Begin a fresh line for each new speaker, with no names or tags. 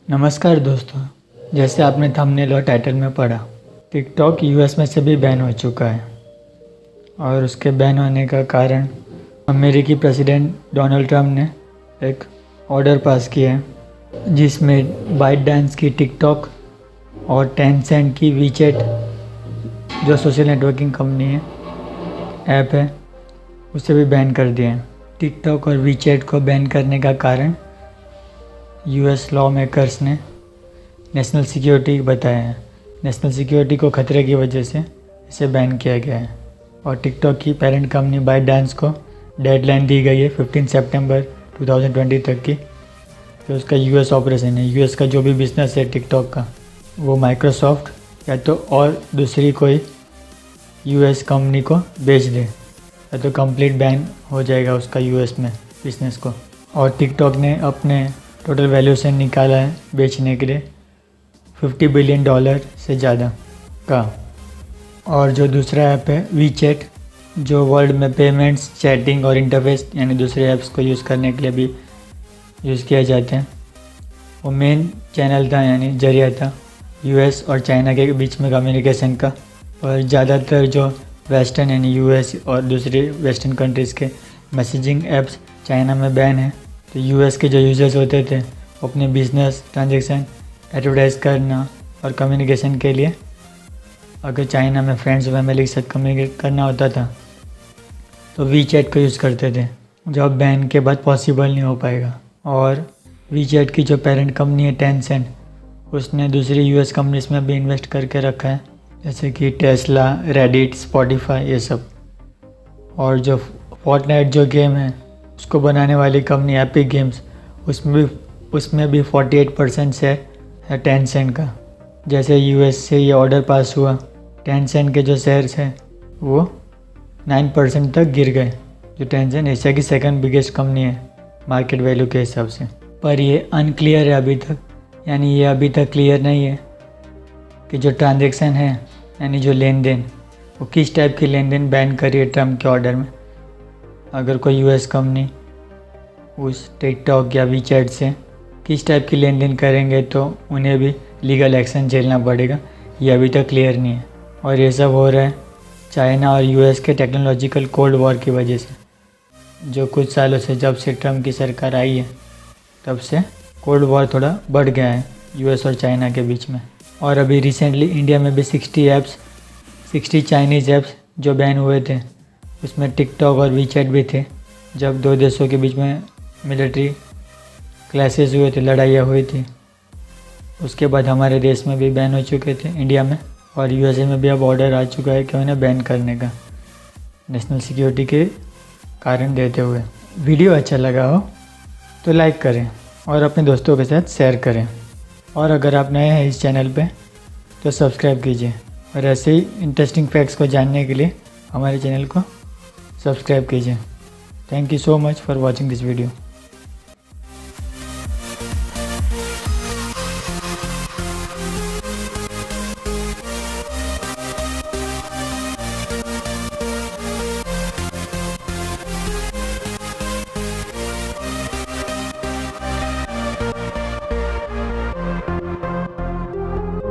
नमस्कार दोस्तों, जैसे आपने थंबनेल और टाइटल में पढ़ा, टिकटॉक यूएस में से भी बैन हो चुका है। और उसके बैन होने का कारण अमेरिकी प्रेसिडेंट डोनाल्ड ट्रंप ने एक ऑर्डर पास किया है, जिसमें बाइट डांस की टिकटॉक और टेंसेंट की वीचैट, जो सोशल नेटवर्किंग कंपनी है, ऐप है, उसे भी बैन कर दिया है। टिकटॉक और वीचैट को बैन करने का कारण यूएस लॉ मेकर्स ने नेशनल सिक्योरिटी बताया है। नेशनल सिक्योरिटी को खतरे की वजह से इसे बैन किया गया है। और टिकटॉक की पेरेंट कंपनी बाइट डांस को डेडलाइन दी गई है 15 सितंबर 2020 तक की, तो उसका यूएस ऑपरेशन है। यूएस का जो भी बिजनेस है टिकटॉक का, वो माइक्रोसॉफ्ट या तो और दूसरी कोई यूएस कंपनी को बेच दे, या तो कंप्लीट बैन हो जाएगा उसका यूएस में बिजनेस को। और टिकटॉक ने अपने टोटल वैल्यूएशन निकाला है बेचने के लिए $50 बिलियन से ज़्यादा का। और जो दूसरा ऐप है वीचैट, जो वर्ल्ड में पेमेंट्स, चैटिंग और इंटरफेस यानी दूसरे ऐप्स को यूज़ करने के लिए भी यूज़ किया जाते हैं, वो मेन चैनल था यानी जरिया था यूएस और चाइना के बीच में कम्युनिकेशन का। और ज़्यादातर जो वेस्टर्न यानी यूएस और दूसरी वेस्टर्न कंट्रीज़ के मैसेजिंग ऐप्स चाइना में बैन है। तो यूएस के जो यूजर्स होते थे, वो अपने बिजनेस, ट्रांजैक्शन, एडवर्टाइज करना और कम्युनिकेशन के लिए अगर चाइना में फ्रेंड्स फैमिली के साथ कम्युनिकेट करना होता था तो वीचैट को यूज़ करते थे, जो अब बैन के बाद पॉसिबल नहीं हो पाएगा। और वीचैट की जो पेरेंट कंपनी है टेंसेंट, उसने दूसरी यूएस कंपनीज में भी इन्वेस्ट करके रखा है, जैसे कि टेस्ला, रेडिट, स्पॉटिफाई, ये सब। और जो फोर्टनाइट जो गेम है, उसको बनाने वाली कंपनी एपिक गेम्स, उसमें भी 48% शेयर है टेंसेंट का। जैसे यूएस से ये ऑर्डर पास हुआ, टेंसेंट के जो शेयर्स हैं वो 9% तक गिर गए। जो टेंसेंट एशिया की सेकंड बिगेस्ट कंपनी है मार्केट वैल्यू के हिसाब से। पर ये अनक्लियर है अभी तक, यानी ये अभी तक क्लियर नहीं है कि जो ट्रांजैक्शन है यानी जो लेन देन, वो किस टाइप की लेन देन बैन करी है ट्रम्प के ऑर्डर में। अगर कोई यूएस कंपनी उस टिकटॉक या वीचैट से किस टाइप की लेन देन करेंगे तो उन्हें भी लीगल एक्शन झेलना पड़ेगा, ये अभी तक क्लियर नहीं है। और ये सब हो रहा है चाइना और यूएस के टेक्नोलॉजिकल कोल्ड वॉर की वजह से, जो कुछ सालों से जब से ट्रम्प की सरकार आई है तब से कोल्ड वॉर थोड़ा बढ़ गया है यूएस और चाइना के बीच में। और अभी रिसेंटली इंडिया में भी 60 चाइनीज़ ऐप्स जो बैन हुए थे, उसमें टिकटॉक और वीचैट भी थे। जब दो देशों के बीच में मिलिट्री क्लैशेस हुए थे, लड़ाइयाँ हुई थी, उसके बाद हमारे देश में भी बैन हो चुके थे, इंडिया में। और यूएसए में भी अब ऑर्डर आ चुका है कि उन्हें बैन करने का, नेशनल सिक्योरिटी के कारण देते हुए। वीडियो अच्छा लगा हो तो लाइक करें और अपने दोस्तों के साथ शेयर करें। और अगर आप नए हैं इस चैनल पे तो सब्सक्राइब कीजिए। और ऐसे ही इंटरेस्टिंग फैक्ट्स को जानने के लिए हमारे चैनल को सब्सक्राइब कीजिए। Thank you so much for watching this video.